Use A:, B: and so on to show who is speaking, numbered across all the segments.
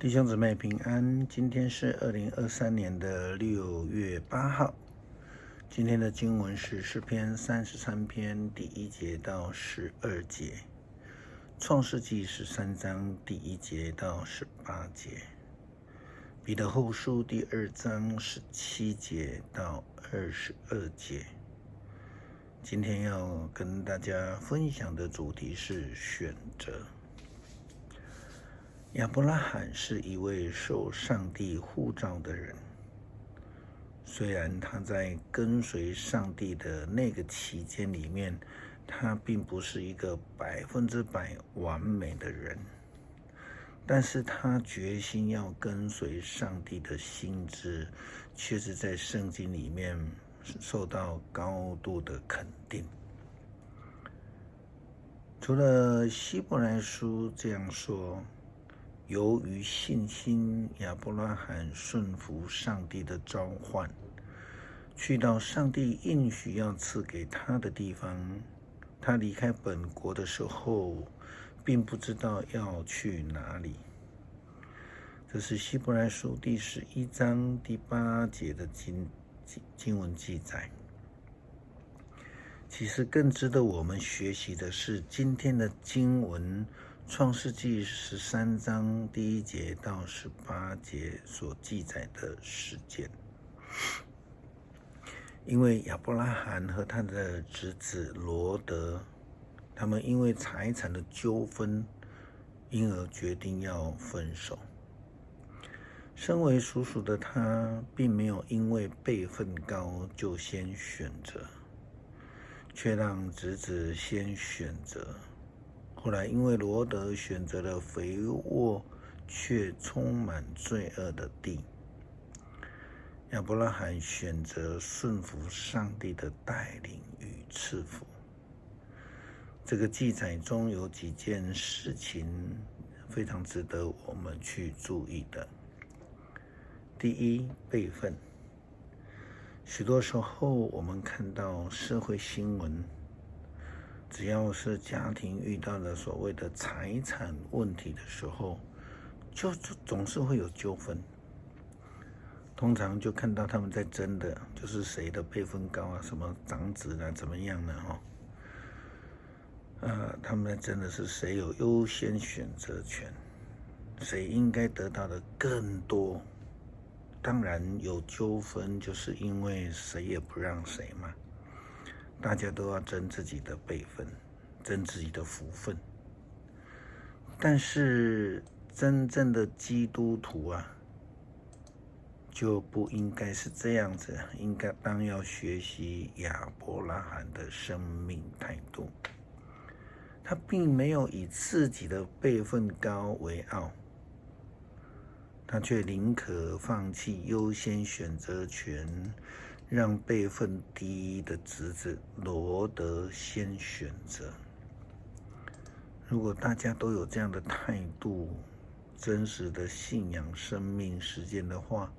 A: 弟兄姊妹平安，今天是2023年的6月8号。今天的经文是诗篇33篇第1节到12节，创世纪13章第1节到18节，彼得后书第2章17节到22节。今天要跟大家分享的主题是选择。亚伯拉罕是一位受上帝呼召的人，虽然他在跟随上帝的那个期间里面，他并不是一个100%完美的人，但是他决心要跟随上帝的心志，却是在圣经里面受到高度的肯定。除了希伯来书这样说，由于信心，亚伯拉罕顺服上帝的召唤，去到上帝应许要赐给他的地方。他离开本国的时候，并不知道要去哪里。这是希伯来书第11章第8节的经文记载。其实更值得我们学习的是今天的经文，创世纪13章第1节到18节所记载的事件。因为亚伯拉罕和他的侄子罗德，他们因为财产的纠纷，因而决定要分手。身为叔叔的他，并没有因为辈分高就先选择，却让侄子先选择。后来因为罗德选择了肥沃却充满罪恶的地，亚伯拉罕选择顺服上帝的带领与赐福。这个记载中有几件事情非常值得我们去注意的。第一，辈分。许多时候我们看到社会新闻，只要是家庭遇到了所谓的财产问题的时候，就总是会有纠纷。通常就看到他们在争的就是谁的辈分高啊，什么长子啊，怎么样呢？他们在争的是谁有优先选择权，谁应该得到的更多。当然有纠纷，就是因为谁也不让谁嘛。大家都要争自己的辈分，争自己的福分。但是真正的基督徒啊，就不应该是这样子，当要学习亚伯拉罕的生命态度。他并没有以自己的辈分高为傲，他却宁可放弃优先选择权，让辈分低的侄子罗德先选择。如果大家都有这样的态度，真实的信仰生命实践的话，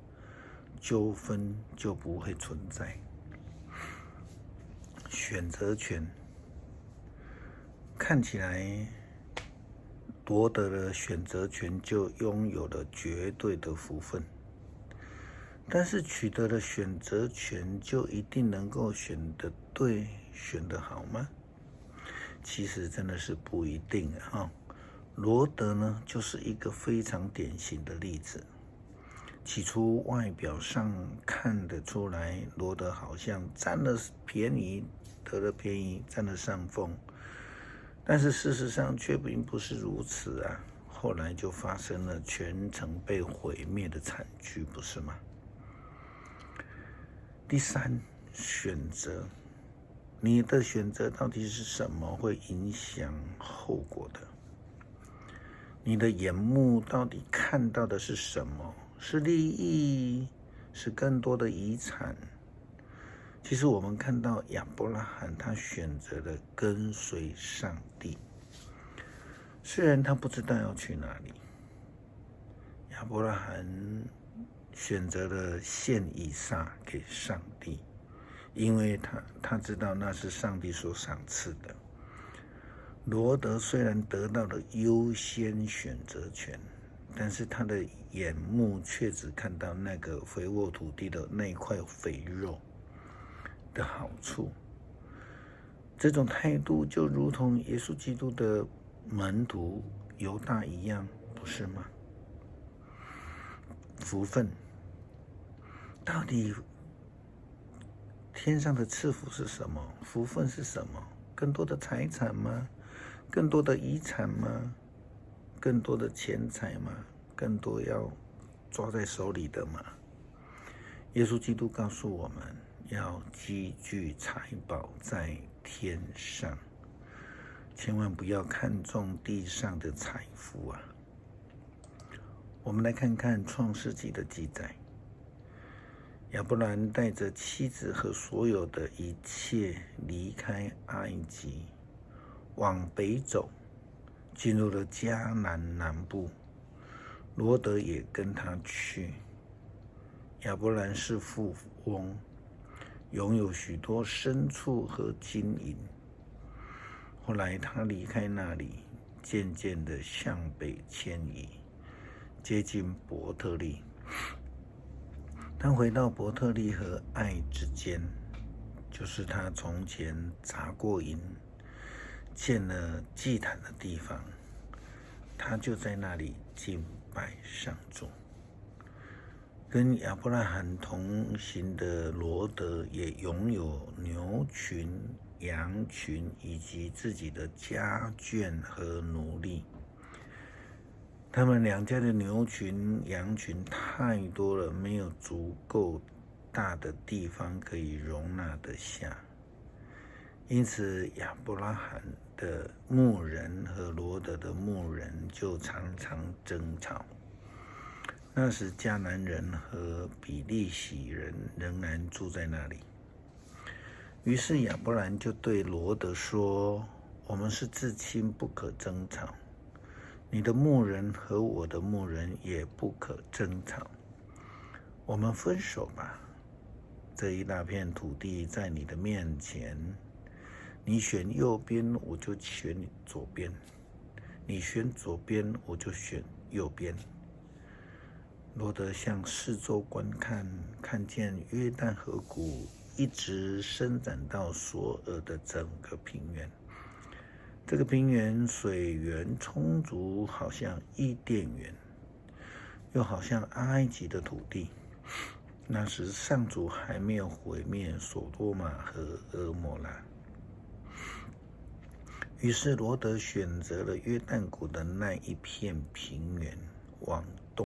A: 纠纷就不会存在。选择权看起来夺得了选择权，就拥有了绝对的福分。但是取得了选择权，就一定能够选得对、选得好吗？其实真的是不一定啊。罗德呢，就是一个非常典型的例子。起初外表上看得出来，罗德好像占了便宜，得了便宜，占了上风。但是事实上却并不是如此啊！后来就发生了全城被毁灭的惨剧，不是吗？第三，选择。你的选择到底是什么，会影响后果的。你的眼目到底看到的是什么？是利益，是更多的遗产。其实我们看到亚伯拉罕，他选择了跟随上帝。虽然他不知道要去哪里，亚伯拉罕选择了献以撒给上帝，因为他知道那是上帝所赏赐的。罗德虽然得到了优先选择权，但是他的眼目却只看到那个肥沃土地的那一块肥肉的好处。这种态度就如同耶稣基督的门徒犹大一样，不是吗？福分，到底天上的赐福是什么？福分是什么？更多的财产吗？更多的遗产吗？更多的钱财吗？更多要抓在手里的吗？耶稣基督告诉我们要积聚财宝在天上，千万不要看重地上的财富啊！我们来看看创世纪的记载，亚伯兰带着妻子和所有的一切离开埃及，往北走，进入了迦南南部。罗德也跟他去。亚伯兰是富翁，拥有许多牲畜和金银。后来他离开那里，渐渐地向北迁移，接近伯特利。他回到伯特利和爱之间，就是他从前扎过营、建了祭坛的地方。他就在那里敬拜上主。跟亚伯拉罕同行的罗德也拥有牛群、羊群以及自己的家眷和奴隶。他们两家的牛群、羊群太多了，没有足够大的地方可以容纳得下。因此，亚伯拉罕的牧人和罗德的牧人就常常争吵。那时迦南人和比利洗人仍然住在那里。于是亚伯兰就对罗德说：“我们是至亲，不可争吵。你的牧人和我的牧人也不可争吵。我们分手吧。这一大片土地在你的面前，你选右边，我就选左边；你选左边，我就选右边。”罗德向四周观看，看见约旦河谷一直伸展到索尔的整个平原。这个平原水源充足，好像伊甸园，又好像埃及的土地。那时上主还没有毁灭所多玛和蛾摩拉。于是罗德选择了约旦谷的那一片平原，往